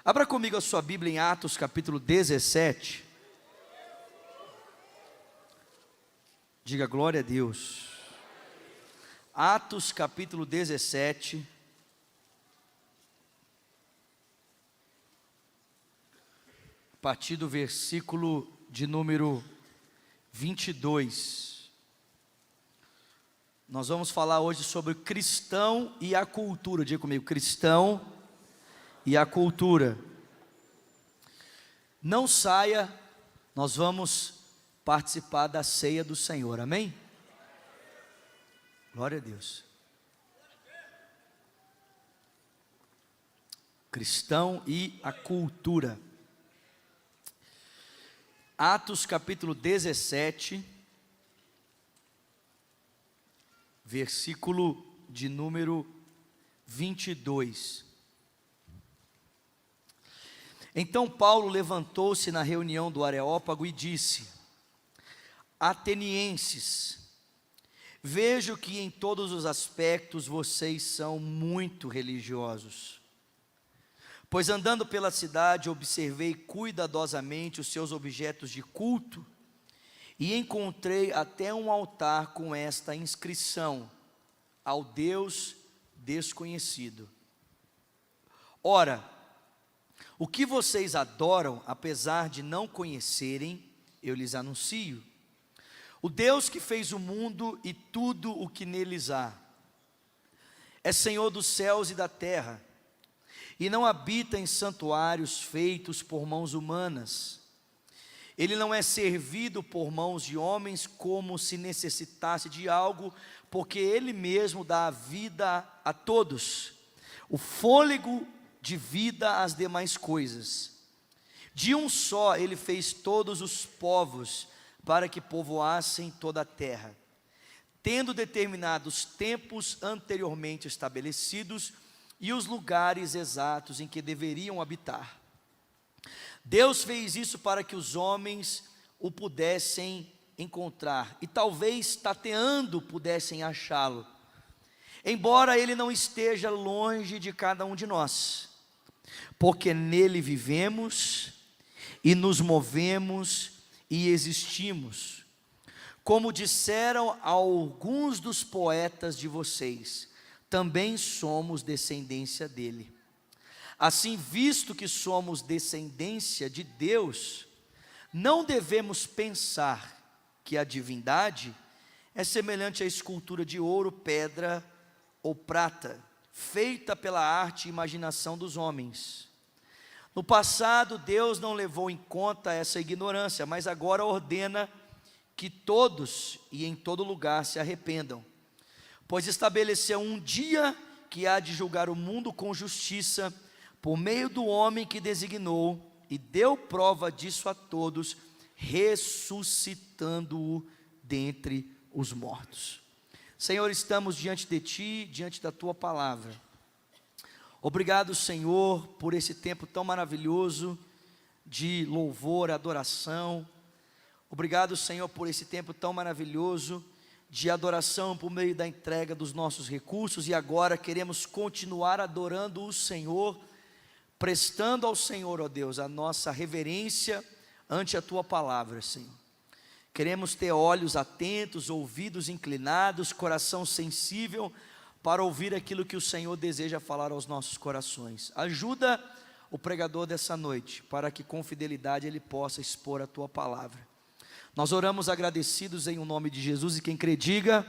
Abra comigo a sua Bíblia em Atos capítulo 17. Diga glória a Deus. Atos capítulo 17. A partir do versículo de número 22. Nós vamos falar hoje sobre o cristão e a cultura. Diga comigo, cristão e a cultura. Não saia, nós vamos participar da ceia do Senhor, amém? Glória a Deus. Cristão e a cultura. Atos capítulo 17, versículo de número 22. Então Paulo levantou-se na reunião do Areópago e disse: Atenienses, vejo que em todos os aspectos vocês são muito religiosos. Pois andando pela cidade observei cuidadosamente os seus objetos de culto e encontrei até um altar com esta inscrição: ao Deus desconhecido. Ora, o que vocês adoram, apesar de não conhecerem, eu lhes anuncio. O Deus que fez o mundo e tudo o que neles há, é Senhor dos céus e da terra, e não habita em santuários feitos por mãos humanas. Ele não é servido por mãos de homens como se necessitasse de algo, porque Ele mesmo dá a vida a todos, o fôlego de vida às demais coisas. De um só Ele fez todos os povos, para que povoassem toda a terra, tendo determinados tempos anteriormente estabelecidos e os lugares exatos em que deveriam habitar. Deus fez isso para que os homens o pudessem encontrar e talvez tateando pudessem achá-lo, embora ele não esteja longe de cada um de nós, porque nele vivemos e nos movemos e existimos. Como disseram alguns dos poetas de vocês, também somos descendência dele. Assim, visto que somos descendência de Deus, não devemos pensar que a divindade é semelhante à escultura de ouro, pedra ou prata, feita pela arte e imaginação dos homens. No passado, Deus não levou em conta essa ignorância, mas agora ordena que todos e em todo lugar se arrependam, pois estabeleceu um dia que há de julgar o mundo com justiça, por meio do homem que designou, e deu prova disso a todos, ressuscitando-o dentre os mortos. Senhor, estamos diante de Ti, diante da Tua palavra. Obrigado, Senhor, por esse tempo tão maravilhoso de louvor, adoração. Obrigado, Senhor, por esse tempo tão maravilhoso de adoração por meio da entrega dos nossos recursos. E agora queremos continuar adorando o Senhor, prestando ao Senhor, ó Deus, a nossa reverência ante a Tua palavra, Senhor. Queremos ter olhos atentos, ouvidos inclinados, coração sensível, para ouvir aquilo que o Senhor deseja falar aos nossos corações. Ajuda o pregador dessa noite, para que com fidelidade ele possa expor a Tua palavra. Nós oramos agradecidos em o nome de Jesus, e quem crê diga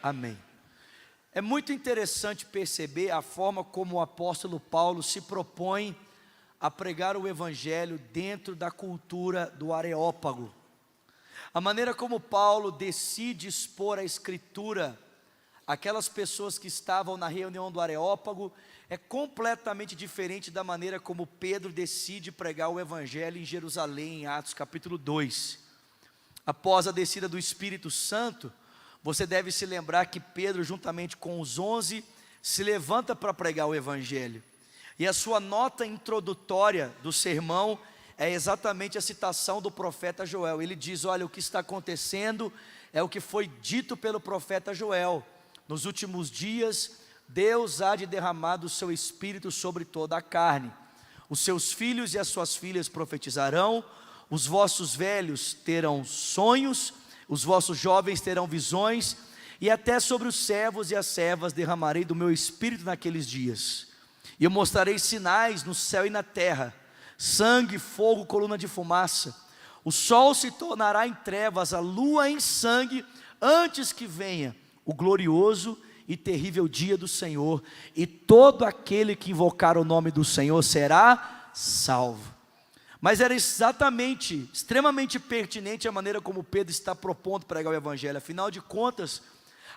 amém. É muito interessante perceber a forma como o apóstolo Paulo se propõe a pregar o evangelho dentro da cultura do Areópago. A maneira como Paulo decide expor a escritura, aquelas pessoas que estavam na reunião do Areópago, é completamente diferente da maneira como Pedro decide pregar o evangelho em Jerusalém, em Atos capítulo 2. Após a descida do Espírito Santo, você deve se lembrar que Pedro, juntamente com os 11, se levanta para pregar o evangelho. E a sua nota introdutória do sermão é exatamente a citação do profeta Joel. Ele diz: olha, o que está acontecendo é o que foi dito pelo profeta Joel. Nos últimos dias, Deus há de derramar do seu Espírito sobre toda a carne. Os seus filhos e as suas filhas profetizarão, os vossos velhos terão sonhos, os vossos jovens terão visões, e até sobre os servos e as servas derramarei do meu espírito naqueles dias. E eu mostrarei sinais no céu e na terra, sangue, fogo, coluna de fumaça. O sol se tornará em trevas, a lua em sangue, antes que venha o glorioso e terrível dia do Senhor, e todo aquele que invocar o nome do Senhor será salvo. Mas era extremamente pertinente a maneira como Pedro está propondo pregar o evangelho. Afinal de contas,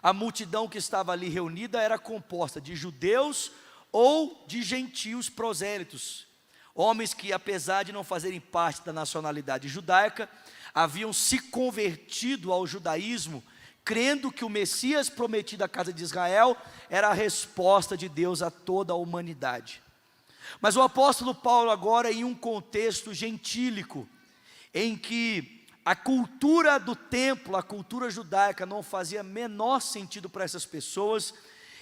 a multidão que estava ali reunida era composta de judeus ou de gentios prosélitos, homens que, apesar de não fazerem parte da nacionalidade judaica, haviam se convertido ao judaísmo, crendo que o Messias prometido à casa de Israel era a resposta de Deus a toda a humanidade. Mas o apóstolo Paulo agora, em um contexto gentílico, em que a cultura do templo, a cultura judaica não fazia menor sentido para essas pessoas,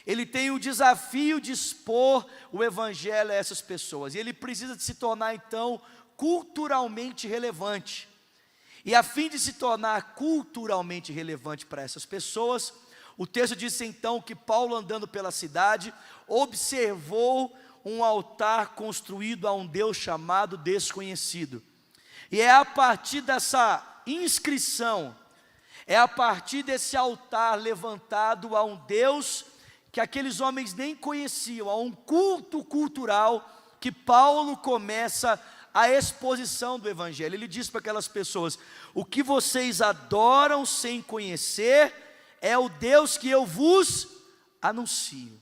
ele tem o desafio de expor o evangelho a essas pessoas, e ele precisa de se tornar então culturalmente relevante. E a fim de se tornar culturalmente relevante para essas pessoas, o texto diz então que Paulo, andando pela cidade, observou um altar construído a um Deus chamado desconhecido. E é a partir dessa inscrição, é a partir desse altar levantado a um Deus que aqueles homens nem conheciam, a um culto cultural, que Paulo começa a exposição do evangelho. Ele diz para aquelas pessoas: o que vocês adoram sem conhecer é o Deus que eu vos anuncio.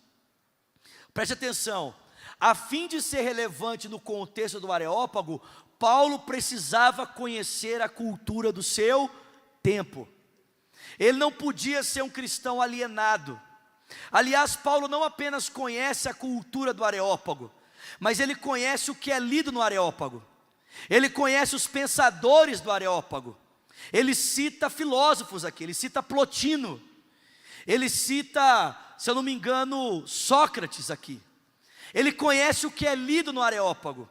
Preste atenção, a fim de ser relevante no contexto do Areópago, Paulo precisava conhecer a cultura do seu tempo. Ele não podia ser um cristão alienado. Aliás, Paulo não apenas conhece a cultura do Areópago, mas ele conhece o que é lido no Areópago. Ele conhece os pensadores do Areópago. Ele cita filósofos aqui, ele cita Plotino, ele cita, se eu não me engano, Sócrates aqui. Ele conhece o que é lido no Areópago.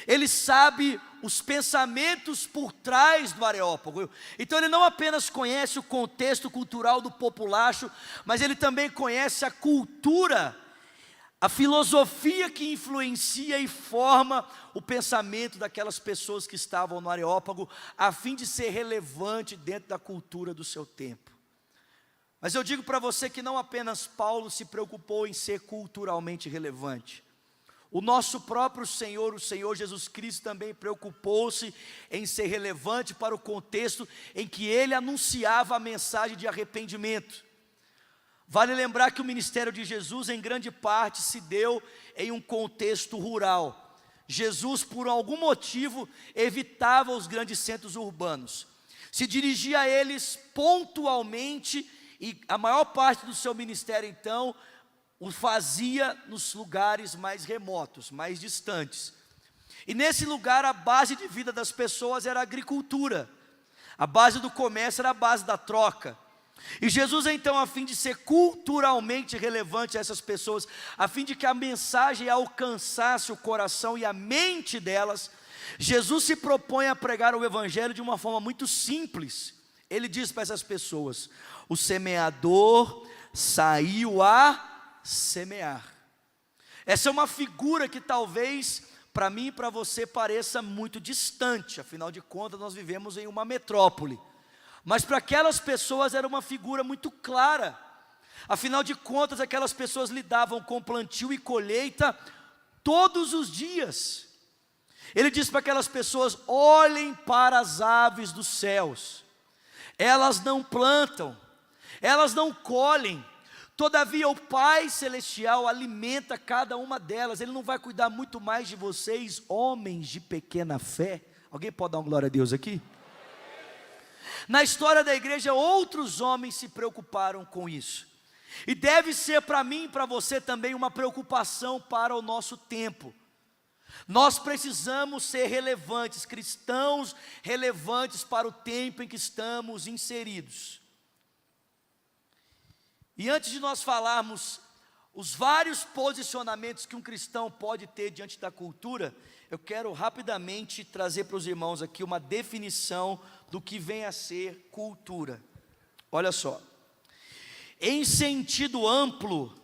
Ele sabe os pensamentos por trás do Areópago. Então ele não apenas conhece o contexto cultural do populacho, mas ele também conhece a cultura, a filosofia que influencia e forma o pensamento daquelas pessoas que estavam no Areópago, a fim de ser relevante dentro da cultura do seu tempo. Mas eu digo para você que não apenas Paulo se preocupou em ser culturalmente relevante. O nosso próprio Senhor, o Senhor Jesus Cristo, também preocupou-se em ser relevante para o contexto em que ele anunciava a mensagem de arrependimento. Vale lembrar que o ministério de Jesus, em grande parte, se deu em um contexto rural. Jesus, por algum motivo, evitava os grandes centros urbanos. Se dirigia a eles pontualmente, e a maior parte do seu ministério, então, o fazia nos lugares mais remotos, mais distantes. E nesse lugar a base de vida das pessoas era a agricultura. A base do comércio era a base da troca. E Jesus então, a fim de ser culturalmente relevante a essas pessoas, a fim de que a mensagem alcançasse o coração e a mente delas, Jesus se propõe a pregar o evangelho de uma forma muito simples. Ele diz para essas pessoas: o semeador saiu a semear. Essa é uma figura que talvez para mim e para você pareça muito distante, afinal de contas nós vivemos em uma metrópole, mas para aquelas pessoas era uma figura muito clara. Afinal de contas, aquelas pessoas lidavam com plantio e colheita todos os dias. Ele diz para aquelas pessoas: olhem para as aves dos céus, elas não plantam, elas não colhem, todavia o Pai Celestial alimenta cada uma delas. Ele não vai cuidar muito mais de vocês, homens de pequena fé? Alguém pode dar uma glória a Deus aqui? Na história da igreja, outros homens se preocuparam com isso, e deve ser para mim e para você também uma preocupação para o nosso tempo. Nós precisamos ser relevantes, cristãos relevantes para o tempo em que estamos inseridos. E antes de nós falarmos os vários posicionamentos que um cristão pode ter diante da cultura, eu quero rapidamente trazer para os irmãos aqui uma definição do que vem a ser cultura. Olha só, em sentido amplo,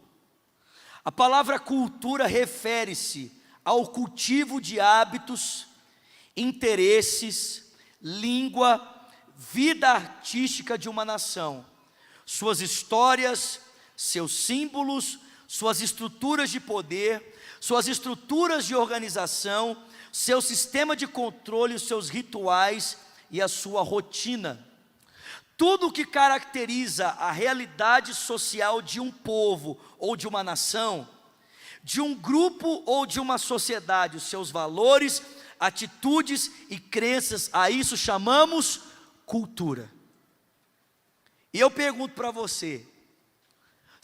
a palavra cultura refere-se ao cultivo de hábitos, interesses, língua, vida artística de uma nação, suas histórias, seus símbolos, suas estruturas de poder, suas estruturas de organização, seu sistema de controle, os seus rituais e a sua rotina. Tudo o que caracteriza a realidade social de um povo ou de uma nação, de um grupo ou de uma sociedade, os seus valores, atitudes e crenças, a isso chamamos cultura. E eu pergunto para você,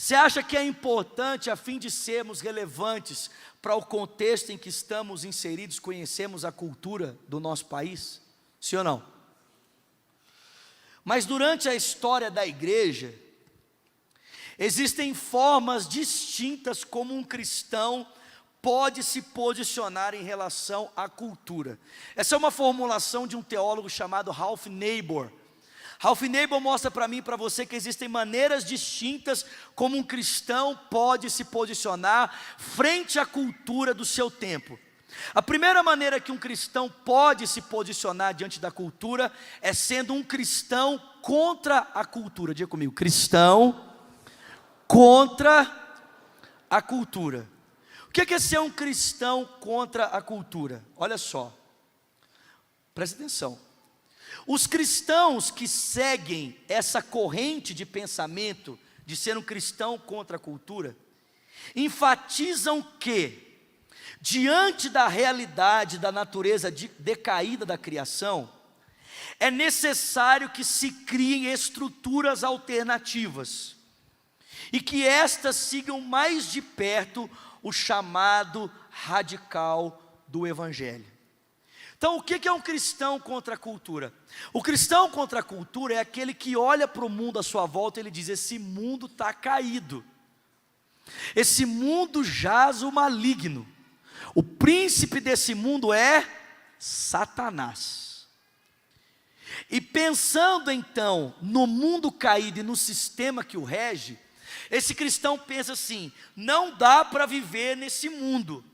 você acha que é importante, a fim de sermos relevantes para o contexto em que estamos inseridos, conhecemos a cultura do nosso país? Sim ou não? Mas durante a história da igreja, existem formas distintas como um cristão pode se posicionar em relação à cultura. Essa é uma formulação de um teólogo chamado Ralph Neighbour. Ralph Neighbour mostra para mim e para você que existem maneiras distintas como um cristão pode se posicionar frente à cultura do seu tempo. A primeira maneira que um cristão pode se posicionar diante da cultura é sendo um cristão contra a cultura. Diga comigo, cristão contra a cultura. O que é ser um cristão contra a cultura? Olha só, preste atenção. Os cristãos que seguem essa corrente de pensamento de ser um cristão contra a cultura, enfatizam que, diante da realidade da natureza decaída da criação, é necessário que se criem estruturas alternativas, e que estas sigam mais de perto o chamado radical do Evangelho. Então, o que é um cristão contra a cultura? O cristão contra a cultura é aquele que olha para o mundo à sua volta e ele diz: esse mundo está caído, esse mundo jaz o maligno, o príncipe desse mundo é Satanás. E pensando então no mundo caído e no sistema que o rege, esse cristão pensa assim: não dá para viver nesse mundo,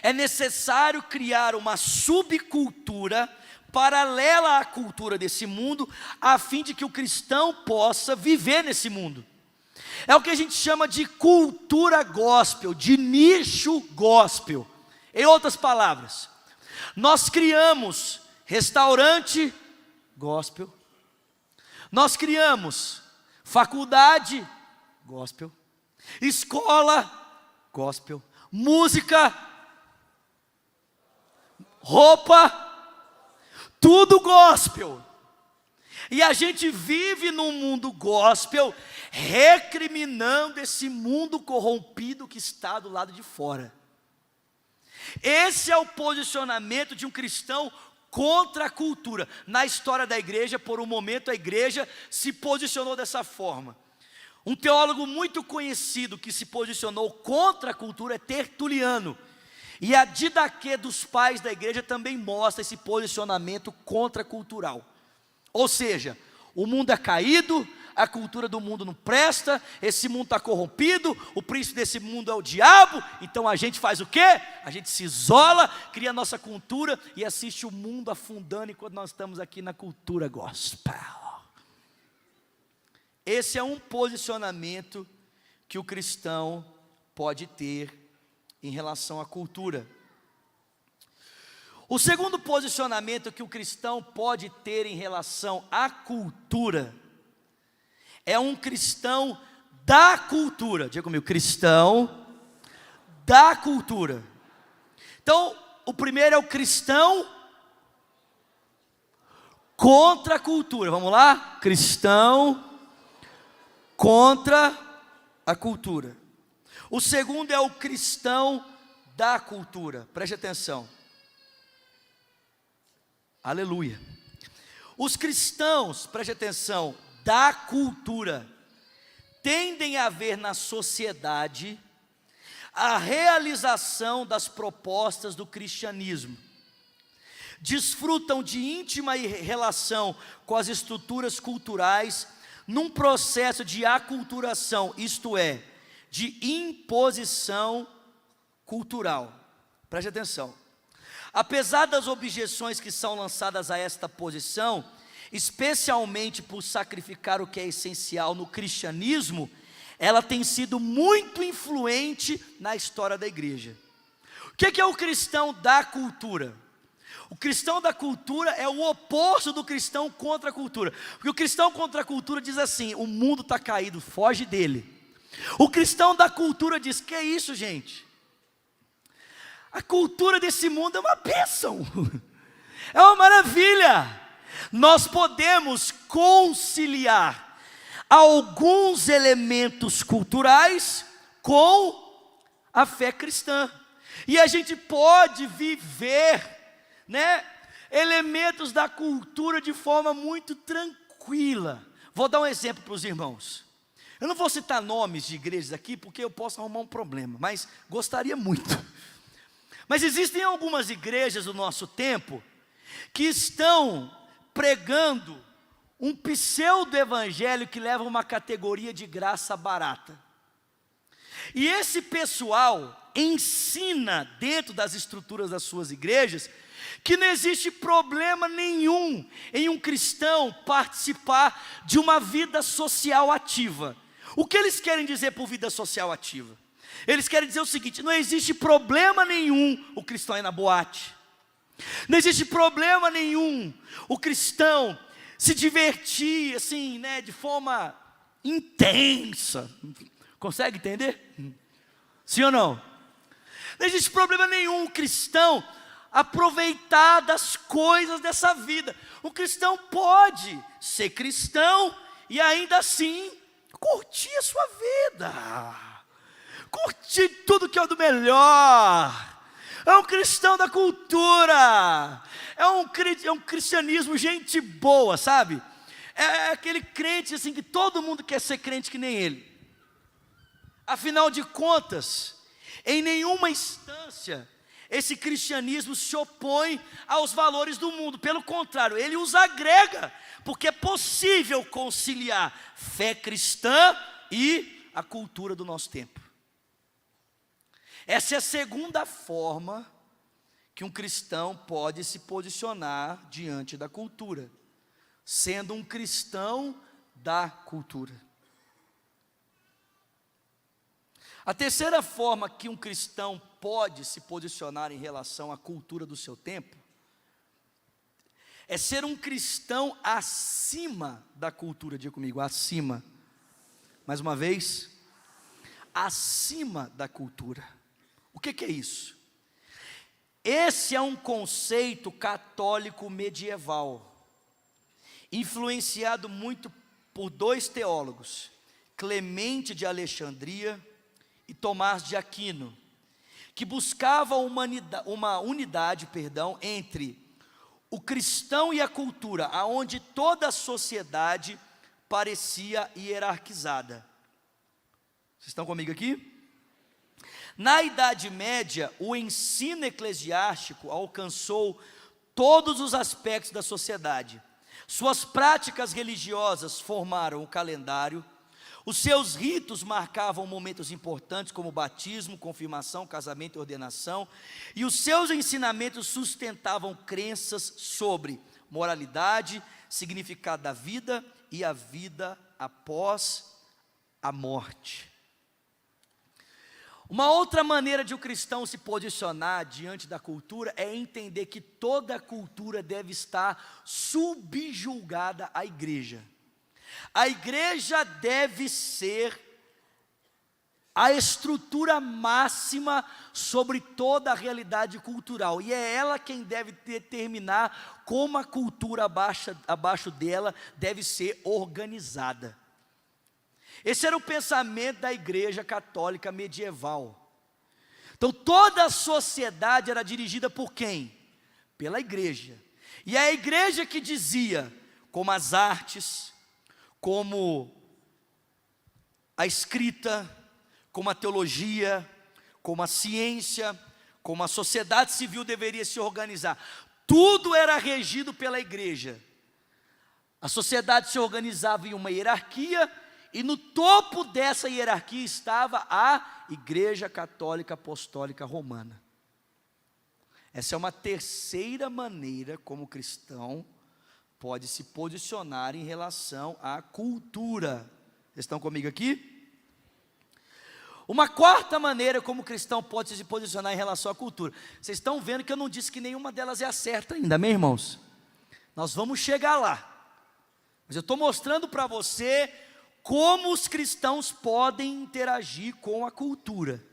é necessário criar uma subcultura paralela à cultura desse mundo, a fim de que o cristão possa viver nesse mundo. É o que a gente chama de cultura gospel, de nicho gospel. Em outras palavras, nós criamos restaurante gospel, nós criamos faculdade gospel, escola gospel, música, roupa, tudo gospel. E a gente vive num mundo gospel, recriminando esse mundo corrompido que está do lado de fora. Esse é o posicionamento de um cristão contra a cultura. Na história da igreja, por um momento a igreja se posicionou dessa forma. Um teólogo muito conhecido que se posicionou contra a cultura é Tertuliano. E a Didaquê dos pais da igreja também mostra esse posicionamento contracultural. Ou seja, o mundo é caído, a cultura do mundo não presta, esse mundo está corrompido, o príncipe desse mundo é o diabo, então a gente faz o quê? A gente se isola, cria a nossa cultura e assiste o mundo afundando enquanto nós estamos aqui na cultura gospel. Esse é um posicionamento que o cristão pode ter em relação à cultura. O segundo posicionamento que o cristão pode ter em relação à cultura é um cristão da cultura. Diga comigo, cristão da cultura. Então, o primeiro é o cristão contra a cultura. Vamos lá? Cristão contra a cultura. O segundo é o cristão da cultura. Preste atenção. Aleluia. Os cristãos, preste atenção, da cultura, tendem a ver na sociedade a realização das propostas do cristianismo. Desfrutam de íntima relação com as estruturas culturais num processo de aculturação, isto é, de imposição cultural. Preste atenção. Apesar das objeções que são lançadas a esta posição, especialmente por sacrificar o que é essencial no cristianismo, ela tem sido muito influente na história da igreja. O que é o cristão da cultura? O cristão da cultura é o oposto do cristão contra a cultura. Porque o cristão contra a cultura diz assim: o mundo está caído, foge dele. O cristão da cultura diz: que é isso, gente? A cultura desse mundo é uma bênção, é uma maravilha. Nós podemos conciliar alguns elementos culturais com a fé cristã. E a gente pode viver, elementos da cultura de forma muito tranquila. Vou dar um exemplo para os irmãos. Eu não vou citar nomes de igrejas aqui, porque eu posso arrumar um problema, mas gostaria muito. Mas existem algumas igrejas do nosso tempo que estão pregando um pseudo-evangelho que leva uma categoria de graça barata. E esse pessoal ensina dentro das estruturas das suas igrejas que não existe problema nenhum em um cristão participar de uma vida social ativa. O que eles querem dizer por vida social ativa? Eles querem dizer o seguinte: não existe problema nenhum o cristão ir na boate, não existe problema nenhum o cristão se divertir assim, de forma intensa. Consegue entender? Sim ou não? Não existe problema nenhum o cristão aproveitar das coisas dessa vida. O cristão pode ser cristão e ainda assim curtir a sua vida, curtir tudo que é do melhor. É um cristão da cultura, é um cristianismo gente boa, sabe? É aquele crente assim que todo mundo quer ser crente que nem ele. Afinal de contas, em nenhuma instância esse cristianismo se opõe aos valores do mundo. Pelo contrário, ele os agrega, porque é possível conciliar fé cristã e a cultura do nosso tempo. Essa é a segunda forma que um cristão pode se posicionar diante da cultura, sendo um cristão da cultura. A terceira forma que um cristão pode se posicionar em relação à cultura do seu tempo é ser um cristão acima da cultura. Diga comigo, acima. Mais uma vez, acima da cultura. O que é isso? Esse é um conceito católico medieval, influenciado muito por dois teólogos, Clemente de Alexandria e Tomás de Aquino, que buscavam uma unidade entre o cristão e a cultura, aonde toda a sociedade parecia hierarquizada. Vocês estão comigo aqui? Na Idade Média, o ensino eclesiástico alcançou todos os aspectos da sociedade. Suas práticas religiosas formaram o calendário, os seus ritos marcavam momentos importantes como batismo, confirmação, casamento e ordenação, e os seus ensinamentos sustentavam crenças sobre moralidade, significado da vida e a vida após a morte. Uma outra maneira de o cristão se posicionar diante da cultura é entender que toda a cultura deve estar subjugada à igreja. A igreja deve ser a estrutura máxima sobre toda a realidade cultural, e é ela quem deve determinar como a cultura abaixo dela deve ser organizada. Esse era o pensamento da igreja católica medieval. Então toda a sociedade era dirigida por quem? Pela igreja. E a igreja que dizia como as artes, como a escrita, como a teologia, como a ciência, como a sociedade civil deveria se organizar. Tudo era regido pela igreja. A sociedade se organizava em uma hierarquia, e no topo dessa hierarquia estava a Igreja Católica Apostólica Romana. Essa é uma terceira maneira como o cristão pode se posicionar em relação à cultura. Vocês estão comigo aqui? Uma quarta maneira como o cristão pode se posicionar em relação à cultura. Vocês estão vendo que eu não disse que nenhuma delas é a certa ainda, amém, irmãos? Nós vamos chegar lá. Mas eu estou mostrando para você como os cristãos podem interagir com a cultura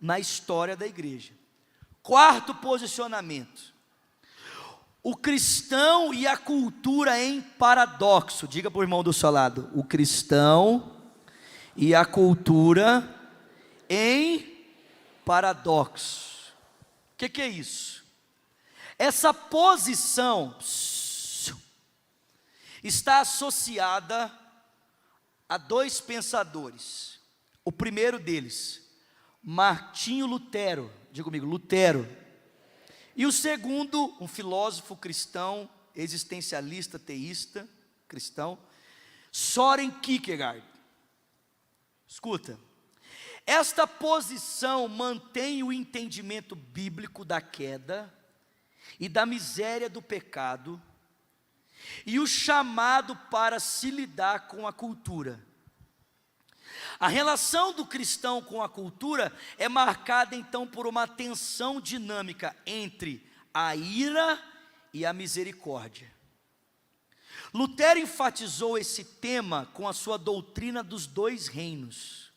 na história da igreja. Quarto posicionamento: o cristão e a cultura em paradoxo. Diga para o irmão do seu lado: o cristão e a cultura em paradoxo. O que é isso? Essa posição está associada a dois pensadores. O primeiro deles, Martinho Lutero. Diga comigo, Lutero. E o segundo, um filósofo cristão, existencialista, teísta, cristão, Søren Kierkegaard. Escuta, esta posição mantém o entendimento bíblico da queda e da miséria do pecado, e o chamado para se lidar com a cultura. A relação do cristão com a cultura é marcada então por uma tensão dinâmica entre a ira e a misericórdia. Lutero enfatizou esse tema com a sua doutrina dos dois reinos.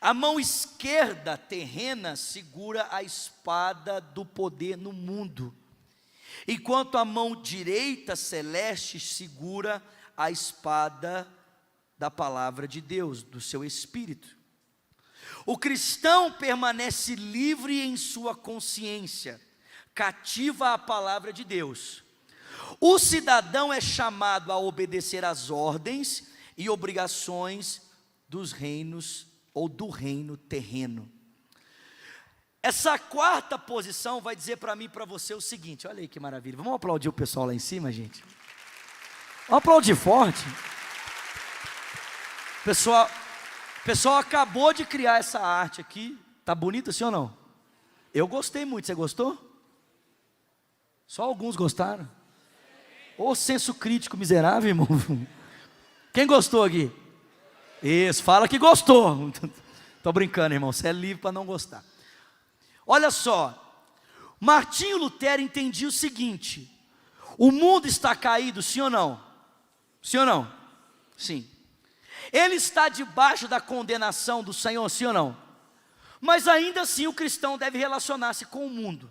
A mão esquerda terrena segura a espada do poder no mundo, enquanto a mão direita celeste segura a espada da palavra de Deus, do seu Espírito. O cristão permanece livre em sua consciência, cativa à palavra de Deus. O cidadão é chamado a obedecer às ordens e obrigações dos reinos ou do reino terreno. Essa quarta posição vai dizer para mim e para você o seguinte: olha aí que maravilha, vamos aplaudir o pessoal lá em cima, gente? Vamos aplaudir forte. O pessoal acabou de criar essa arte aqui, tá bonita sim ou não? Eu gostei muito, você gostou? Só alguns gostaram? Ô senso crítico miserável, irmão. Quem gostou aqui? Isso, fala que gostou. Tô brincando, irmão, você é livre para não gostar. Olha só, Martinho Lutero entendia o seguinte: o mundo está caído, sim ou não? Sim ou não? Sim. Ele está debaixo da condenação do Senhor, sim ou não? Mas ainda assim o cristão deve relacionar-se com o mundo.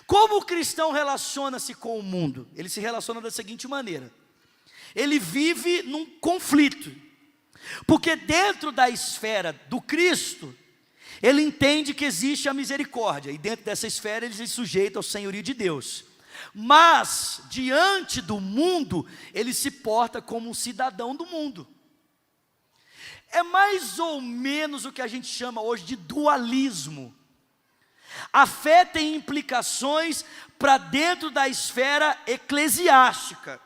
Como o cristão relaciona-se com o mundo? Ele se relaciona da seguinte maneira: ele vive num conflito, porque dentro da esfera do Cristo, ele entende que existe a misericórdia, e dentro dessa esfera ele se sujeita ao senhorio de Deus. Mas, diante do mundo, ele se porta como um cidadão do mundo. É mais ou menos o que a gente chama hoje de dualismo. A fé tem implicações para dentro da esfera eclesiástica,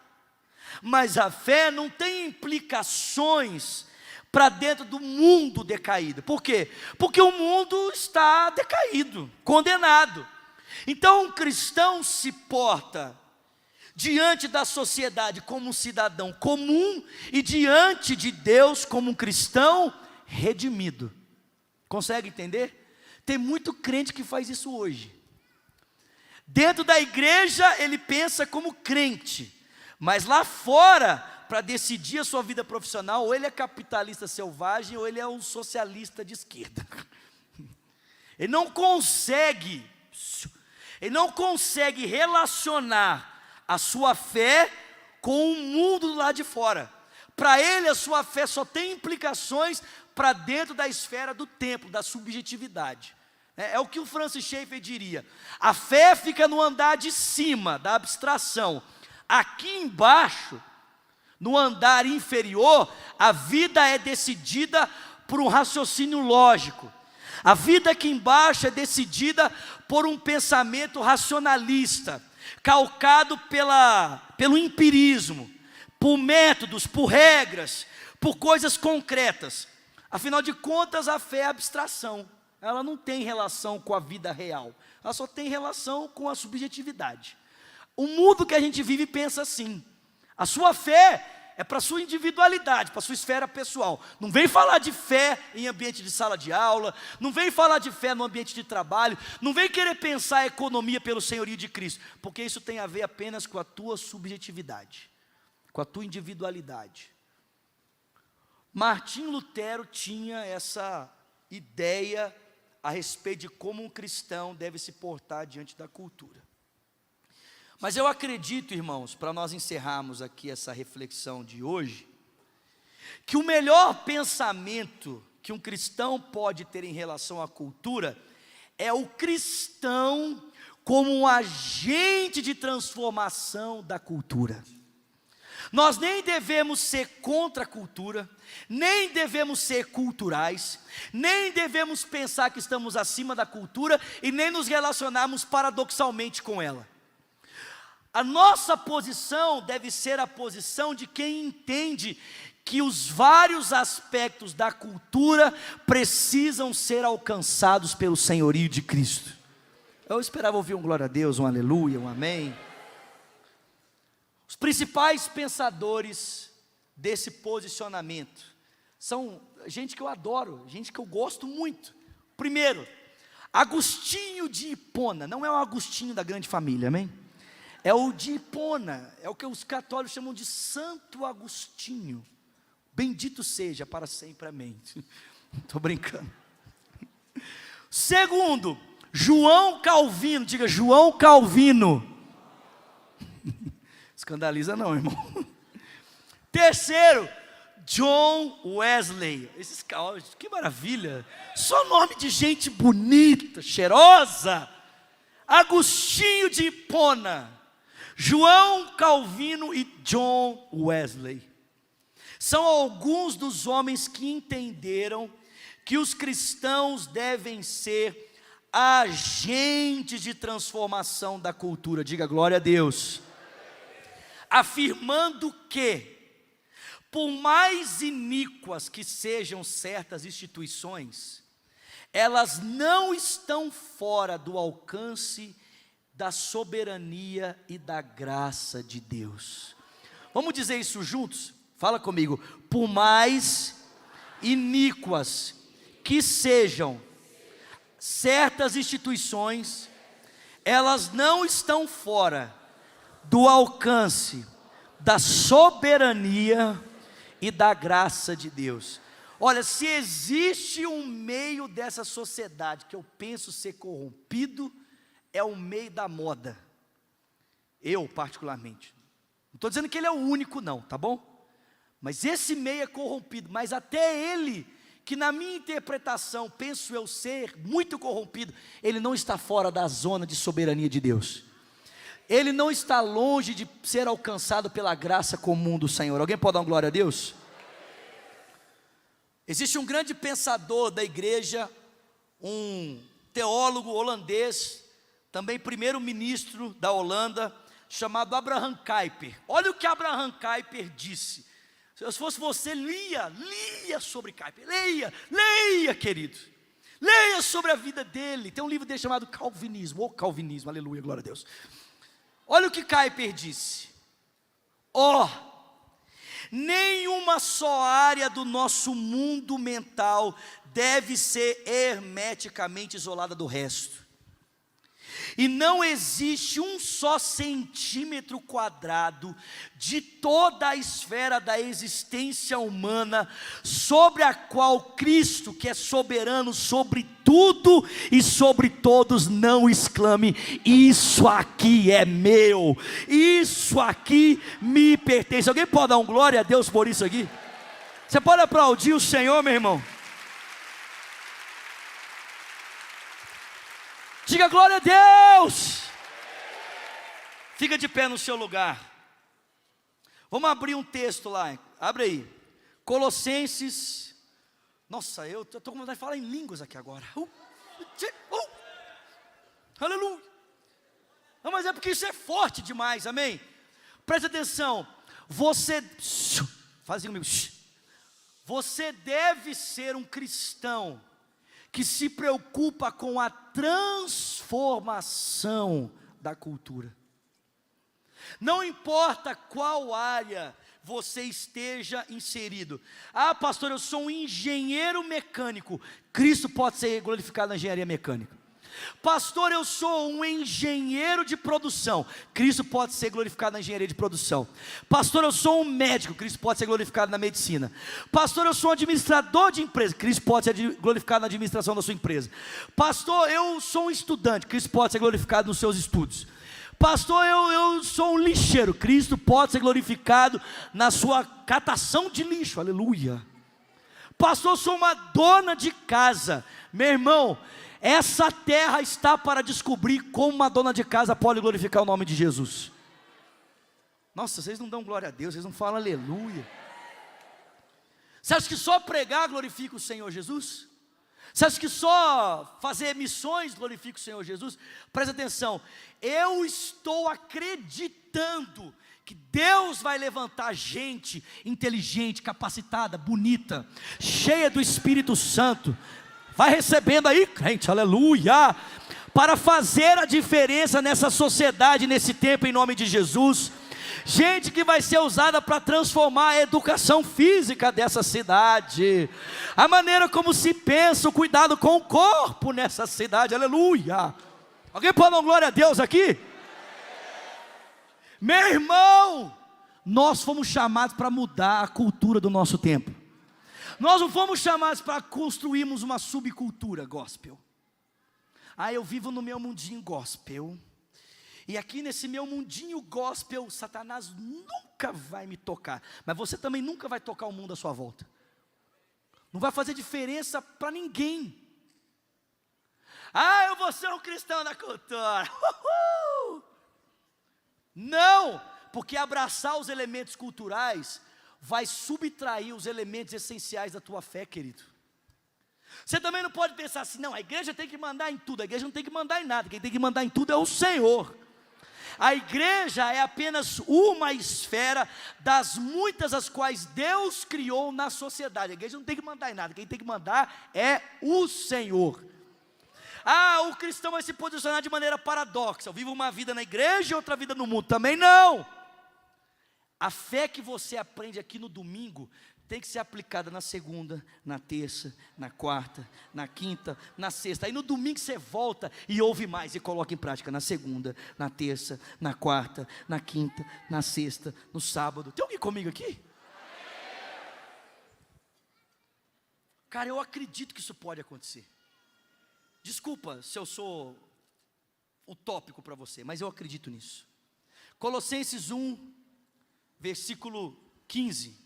mas a fé não tem implicações para dentro do mundo decaído. Por quê? Porque o mundo está decaído, condenado. Então um cristão se porta diante da sociedade como um cidadão comum e diante de Deus como um cristão redimido. Consegue entender? Tem muito crente que faz isso hoje. Dentro da igreja ele pensa como crente, mas lá fora, para decidir a sua vida profissional, ou ele é capitalista selvagem ou ele é um socialista de esquerda. Ele não consegue relacionar a sua fé com o mundo do lado de fora. Para ele a sua fé só tem implicações para dentro da esfera do templo, da subjetividade. É o que o Francis Schaeffer diria: a fé fica no andar de cima da abstração. Aqui embaixo no andar inferior, a vida é decidida por um raciocínio lógico. A vida aqui embaixo é decidida por um pensamento racionalista, calcado pelo empirismo, por métodos, por regras, por coisas concretas. Afinal de contas, a fé é abstração. Ela não tem relação com a vida real. Ela só tem relação com a subjetividade. O mundo que a gente vive pensa assim. A sua fé é para a sua individualidade, para a sua esfera pessoal. Não vem falar de fé em ambiente de sala de aula, não vem falar de fé no ambiente de trabalho, não vem querer pensar a economia pelo senhorio de Cristo, porque isso tem a ver apenas com a tua subjetividade, com a tua individualidade. Martim Lutero tinha essa ideia a respeito de como um cristão deve se portar diante da cultura. Mas eu acredito, irmãos, para nós encerrarmos aqui essa reflexão de hoje, que o melhor pensamento que um cristão pode ter em relação à cultura é o cristão como um agente de transformação da cultura. Nós nem devemos ser contra a cultura, nem devemos ser culturais, nem devemos pensar que estamos acima da cultura e nem nos relacionarmos paradoxalmente com ela. A nossa posição deve ser a posição de quem entende que os vários aspectos da cultura precisam ser alcançados pelo senhorio de Cristo. Eu esperava ouvir um glória a Deus, um aleluia, um amém. Os principais pensadores desse posicionamento são gente que eu adoro, gente que eu gosto muito. Primeiro, Agostinho de Hipona. Não é o Agostinho da grande família, amém? É o de Hipona, é o que os católicos chamam de Santo Agostinho. Bendito seja para sempre, amém. Estou brincando. Segundo, João Calvino. Diga, João Calvino. Escandaliza não, irmão. Terceiro, John Wesley. Esses caras, que maravilha. Só nome de gente bonita, cheirosa. Agostinho de Hipona, João Calvino e John Wesley. São alguns dos homens que entenderam que os cristãos devem ser agentes de transformação da cultura. Diga glória a Deus. Afirmando que, por mais iníquas que sejam certas instituições, elas não estão fora do alcance da soberania e da graça de Deus. Vamos dizer isso juntos? Fala comigo. Por mais iníquas que sejam certas instituições, elas não estão fora do alcance da soberania e da graça de Deus. Olha, se existe um meio dessa sociedade que eu penso ser corrompido, é o meio da moda. Eu particularmente, não estou dizendo que ele é o único não, tá bom? Mas esse meio é corrompido, mas até ele, que na minha interpretação, penso eu ser muito corrompido, ele não está fora da zona de soberania de Deus. Ele não está longe de ser alcançado pela graça comum do Senhor. Alguém pode dar uma glória a Deus? Existe um grande pensador da igreja, um teólogo holandês, também primeiro-ministro da Holanda, chamado Abraham Kuyper. Olha o que Abraham Kuyper disse. Se eu fosse você, lia sobre Kuyper, leia querido, leia sobre a vida dele. Tem um livro dele chamado Calvinismo, ou Calvinismo, aleluia, glória a Deus. Olha o que Kuyper disse: nenhuma só área do nosso mundo mental deve ser hermeticamente isolada do resto. E não existe um só centímetro quadrado de toda a esfera da existência humana sobre a qual Cristo, que é soberano sobre tudo e sobre todos, não exclame: isso aqui é meu, isso aqui me pertence. Alguém pode dar um glória a Deus por isso aqui? Você pode aplaudir o Senhor, meu irmão? Diga glória a Deus. Fica de pé no seu lugar. Vamos abrir um texto lá, abre aí. Colossenses. Nossa, eu estou com vontade de falar em línguas aqui agora. Aleluia. Não, mas é porque isso é forte demais, amém? Presta atenção. Faz comigo. Você deve ser um cristão que se preocupa com a transformação da cultura. Não importa qual área você esteja inserido. Ah, pastor, eu sou um engenheiro mecânico. Cristo pode ser glorificado na engenharia mecânica. Pastor, eu sou um engenheiro de produção. Cristo pode ser glorificado na engenharia de produção. Pastor, eu sou um médico. Cristo pode ser glorificado na medicina. Pastor, eu sou um administrador de empresa. Cristo pode ser glorificado na administração da sua empresa. Pastor, eu sou um estudante. Cristo pode ser glorificado nos seus estudos. Pastor, eu sou um lixeiro. Cristo pode ser glorificado na sua catação de lixo. Aleluia. Pastor, eu sou uma dona de casa. Meu irmão, essa terra está para descobrir como uma dona de casa pode glorificar o nome de Jesus. Nossa, vocês não dão glória a Deus, vocês não falam aleluia. Você acha que só pregar glorifica o Senhor Jesus? Você acha que só fazer missões glorifica o Senhor Jesus? Presta atenção, eu estou acreditando que Deus vai levantar gente inteligente, capacitada, bonita, cheia do Espírito Santo. Vai recebendo aí, crente, aleluia, para fazer a diferença nessa sociedade, nesse tempo, em nome de Jesus. Gente que vai ser usada para transformar a educação física dessa cidade, a maneira como se pensa, o cuidado com o corpo nessa cidade, aleluia. Alguém pode dar glória a Deus aqui? Meu irmão, nós fomos chamados para mudar a cultura do nosso tempo. Nós não fomos chamados para construirmos uma subcultura gospel. Ah, eu vivo no meu mundinho gospel. E aqui nesse meu mundinho gospel, Satanás nunca vai me tocar. Mas você também nunca vai tocar o mundo à sua volta. Não vai fazer diferença para ninguém. Ah, eu vou ser um cristão da cultura. Não, porque abraçar os elementos culturais vai subtrair os elementos essenciais da tua fé, querido. Você também não pode pensar assim, não, a igreja tem que mandar em tudo. A igreja não tem que mandar em nada, quem tem que mandar em tudo é o Senhor. A igreja é apenas uma esfera das muitas as quais Deus criou na sociedade. A igreja não tem que mandar em nada, quem tem que mandar é o Senhor. Ah, o cristão vai se posicionar de maneira paradoxa. Eu vivo uma vida na igreja e outra vida no mundo. Também não. A fé que você aprende aqui no domingo tem que ser aplicada na segunda, na terça, na quarta, na quinta, na sexta. Aí no domingo você volta e ouve mais e coloca em prática na segunda, na terça, na quarta, na quinta, na sexta, no sábado. Tem alguém comigo aqui? Cara, eu acredito que isso pode acontecer. Desculpa se eu sou utópico para você, mas eu acredito nisso. Colossenses 1, versículo 15.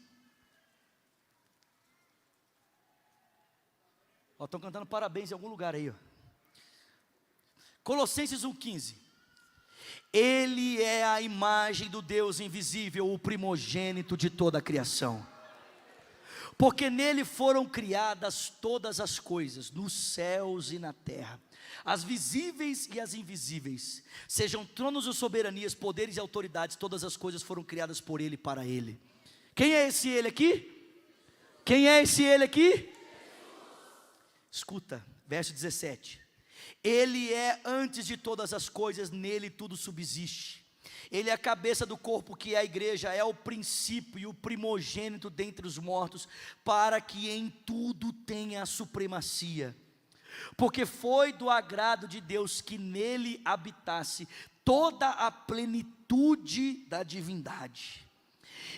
Estão cantando parabéns em algum lugar aí. Colossenses 1,15. Ele é a imagem do Deus invisível, o primogênito de toda a criação. Porque nele foram criadas todas as coisas, nos céus e na terra, as visíveis e as invisíveis, sejam tronos ou soberanias, poderes e autoridades, todas as coisas foram criadas por ele e para ele. Quem é esse ele aqui? Quem é esse ele aqui? Escuta, verso 17. Ele é antes de todas as coisas, nele tudo subsiste. Ele é a cabeça do corpo que é a igreja, é o princípio e o primogênito dentre os mortos, para que em tudo tenha a supremacia. Porque foi do agrado de Deus que nele habitasse toda a plenitude da divindade,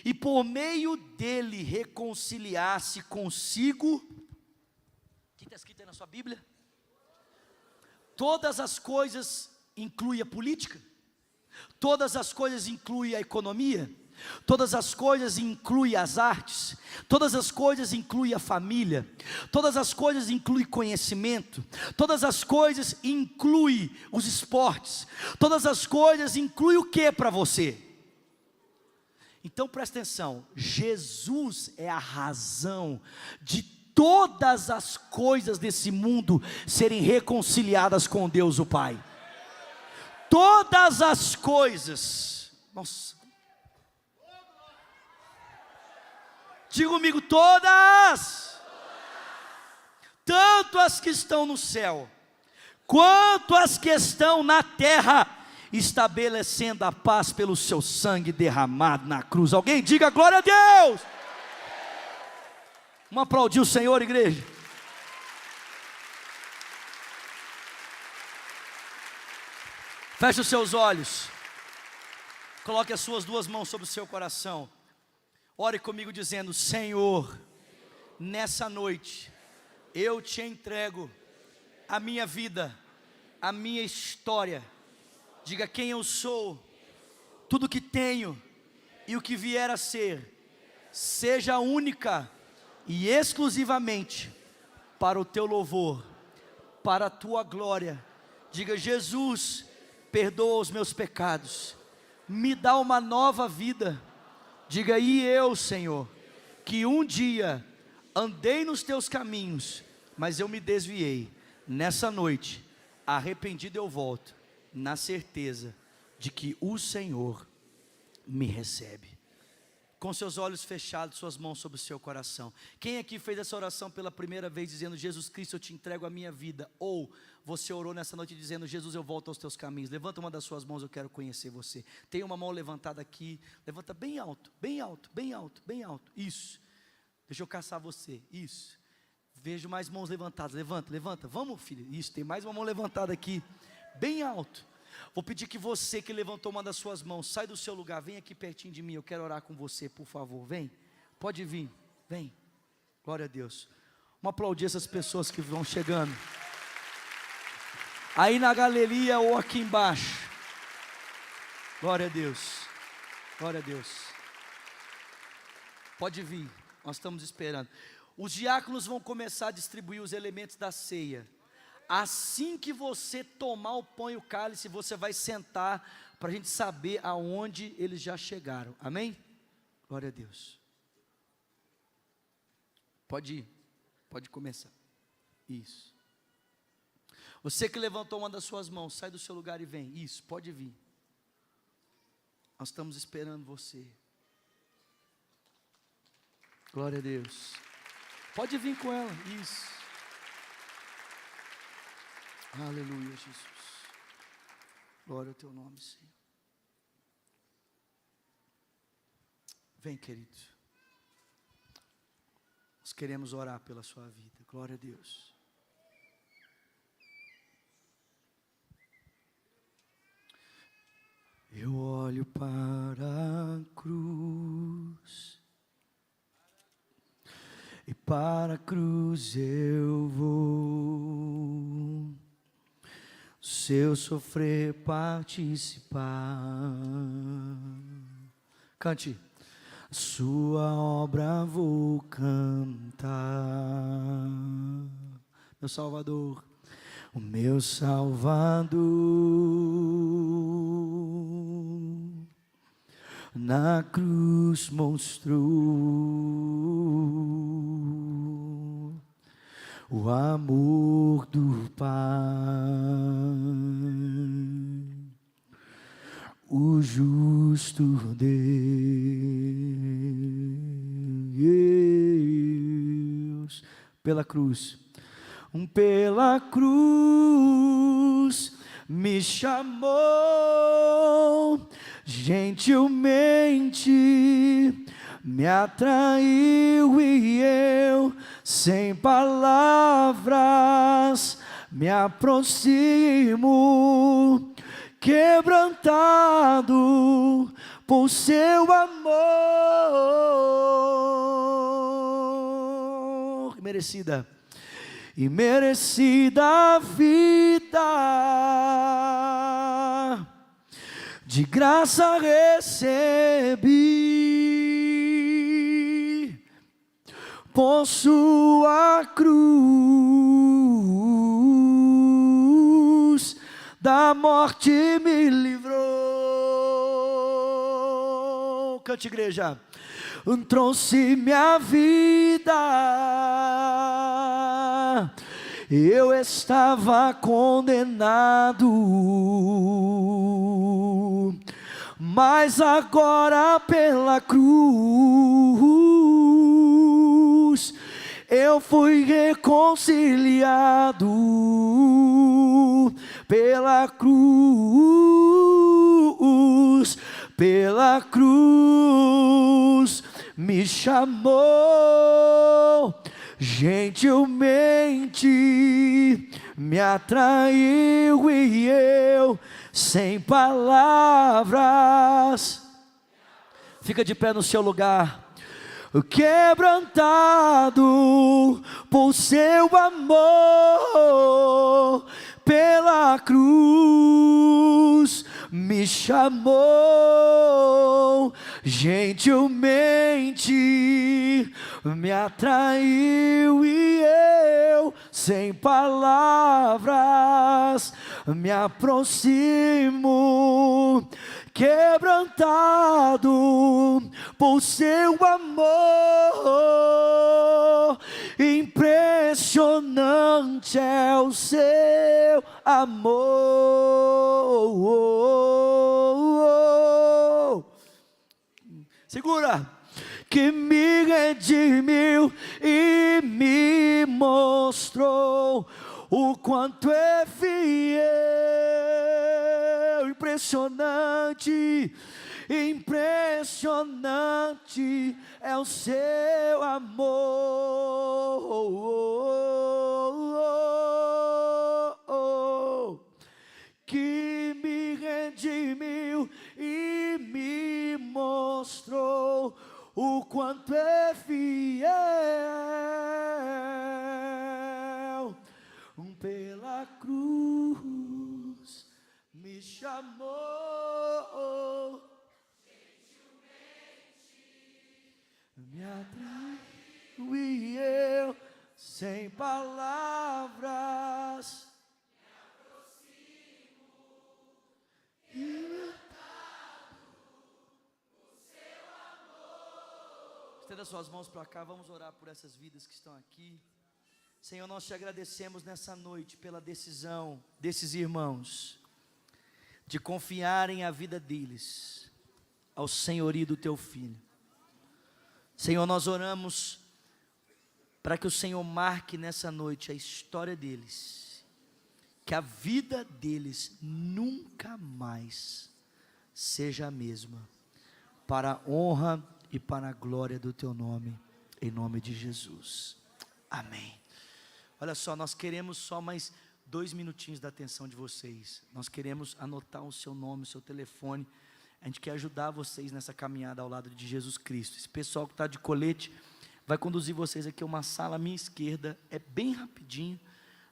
e por meio dele reconciliasse consigo. O que está escrito aí na sua Bíblia? Todas as coisas inclui a política, todas as coisas inclui a economia, todas as coisas inclui as artes, todas as coisas inclui a família, todas as coisas inclui conhecimento, todas as coisas inclui os esportes, todas as coisas inclui o que para você? Então presta atenção, Jesus é a razão de todas as coisas desse mundo serem reconciliadas com Deus o Pai. Todas as coisas, nossa, diga comigo, todas, tanto as que estão no céu, quanto as que estão na terra, estabelecendo a paz pelo seu sangue derramado na cruz. Alguém diga glória a Deus. Vamos aplaudir o Senhor, igreja. Feche os seus olhos, coloque as suas duas mãos sobre o seu coração, ore comigo dizendo: Senhor, nessa noite, eu te entrego a minha vida, a minha história. Diga quem eu sou, tudo que tenho e o que vier a ser, seja única e exclusivamente para o teu louvor, para a tua glória. Diga: Jesus, perdoa os meus pecados, me dá uma nova vida. Diga: e eu, Senhor, que um dia andei nos teus caminhos, mas eu me desviei. Nessa noite, arrependido eu volto, na certeza de que o Senhor me recebe. Com seus olhos fechados, suas mãos sobre o seu coração. Quem aqui fez essa oração pela primeira vez, dizendo: Jesus Cristo, eu te entrego a minha vida? Ou você orou nessa noite dizendo: Jesus, eu volto aos teus caminhos? Levanta uma das suas mãos, eu quero conhecer você. Tem uma mão levantada aqui, levanta bem alto, bem alto, bem alto, bem alto. Isso, deixa eu caçar você, isso. Vejo mais mãos levantadas, levanta, levanta, vamos filho, isso, tem mais uma mão levantada aqui, bem alto. Vou pedir que você que levantou uma das suas mãos, sai do seu lugar, vem aqui pertinho de mim, eu quero orar com você, por favor, vem, pode vir, vem, glória a Deus. Vamos aplaudir essas pessoas que vão chegando, aí na galeria ou aqui embaixo, glória a Deus, glória a Deus, pode vir, nós estamos esperando. Os diáconos vão começar a distribuir os elementos da ceia. Assim que você tomar o pão e o cálice, você vai sentar para a gente saber aonde eles já chegaram, amém? Glória a Deus. Pode ir, pode começar, isso. Você que levantou uma das suas mãos, sai do seu lugar e vem, isso, pode vir. Nós estamos esperando você. Glória a Deus. Pode vir com ela, isso. Aleluia, Jesus. Glória ao teu nome, Senhor. Vem, querido. Nós queremos orar pela sua vida. Glória a Deus. Eu olho para a cruz, e para a cruz eu vou, seu sofrer participar. Cante. A sua obra vou cantar, meu Salvador, o meu Salvador, na cruz mostrou o amor do Pai, o justo Deus, pela cruz me chamou, gentilmente me atraiu e eu, sem palavras, me aproximo, quebrantado por seu amor, merecida a vida, de graça recebi, por sua cruz, da morte me livrou. cante, igreja. Trouxe minha vida, eu estava condenado, mas agora pela cruz eu fui reconciliado. Pela cruz me chamou, gentilmente me atraiu e eu, sem palavras, fica de pé no seu lugar, quebrantado por seu amor, pela cruz me chamou, gentilmente me atraiu e eu, sem palavras, me aproximo, quebrantado por seu amor. Impressionante é o seu amor. Segura. Que me redimiu e me mostrou o quanto é fiel. Impressionante, impressionante é o seu amor, que me redimiu e me mostrou o quanto é fiel. Pela cruz me chamou, me atraiu e eu, sem palavras, me aproximo, libertado por seu amor. Estenda suas mãos para cá, vamos orar por essas vidas que estão aqui. Senhor, nós te agradecemos nessa noite pela decisão desses irmãos de confiarem a vida deles ao senhorio do teu Filho. Senhor, nós oramos para que o Senhor marque nessa noite a história deles, que a vida deles nunca mais seja a mesma, para a honra e para a glória do teu nome, em nome de Jesus, amém. Olha só, nós queremos só mais 2 minutinhos da atenção de vocês. Nós queremos anotar o seu nome, o seu telefone. A gente quer ajudar vocês nessa caminhada ao lado de Jesus Cristo. Esse pessoal que está de colete vai conduzir vocês aqui a uma sala à minha esquerda. É bem rapidinho.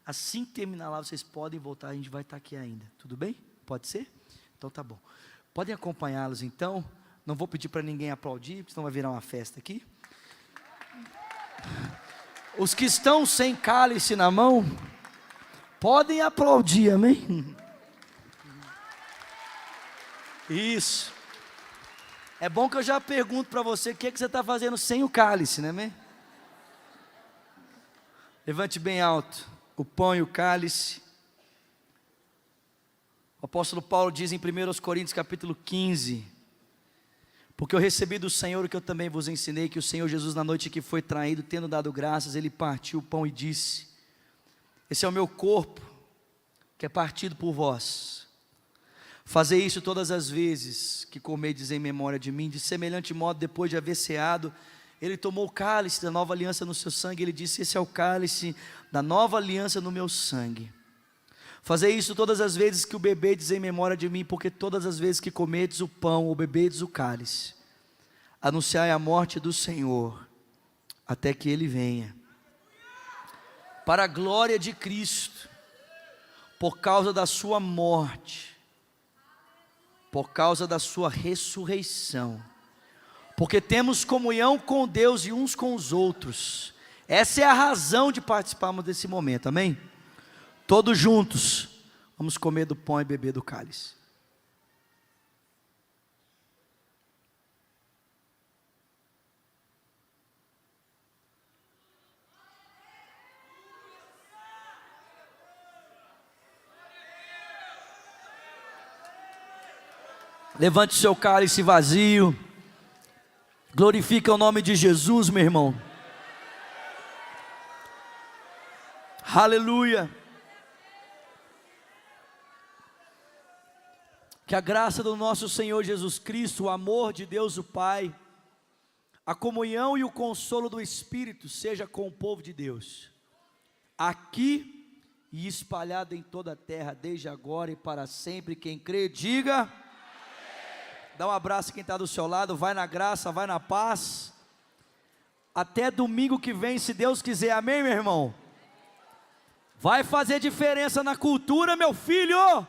Assim que terminar lá, vocês podem voltar. A gente vai estar aqui ainda. Tudo bem? Pode ser? Então tá bom. Podem acompanhá-los então. Não vou pedir para ninguém aplaudir, porque senão vai virar uma festa aqui. Os que estão sem cálice na mão, podem aplaudir, amém? Isso. É bom que eu já pergunto para você, o que você está fazendo sem o cálice, né, amém? Levante bem alto o pão e o cálice. O apóstolo Paulo diz em 1 Coríntios capítulo 15, porque eu recebi do Senhor o que eu também vos ensinei, que o Senhor Jesus, na noite que foi traído, tendo dado graças, ele partiu o pão e disse: esse é o meu corpo, que é partido por vós. Fazei isso todas as vezes que comerdes em memória de mim. De semelhante modo, depois de haver ceado, ele tomou o cálice da nova aliança no seu sangue. Ele disse: esse é o cálice da nova aliança no meu sangue. Fazei isso todas as vezes que o bebedes em memória de mim, porque todas as vezes que comerdes o pão ou bebedes o cálice, anunciai a morte do Senhor, até que Ele venha. Para a glória de Cristo, por causa da sua morte, por causa da sua ressurreição, porque temos comunhão com Deus e uns com os outros. Essa é a razão de participarmos desse momento, amém? Todos juntos, vamos comer do pão e beber do cálice. Levante seu cálice vazio. Glorifica o nome de Jesus, meu irmão. Aleluia. Que a graça do nosso Senhor Jesus Cristo, o amor de Deus o Pai, a comunhão e o consolo do Espírito seja com o povo de Deus, aqui e espalhado em toda a terra, desde agora e para sempre. Quem crê, diga amém. Dá um abraço a quem está do seu lado. Vai na graça, vai na paz. Até domingo que vem, se Deus quiser. Amém, meu irmão? Vai fazer diferença na cultura, meu filho.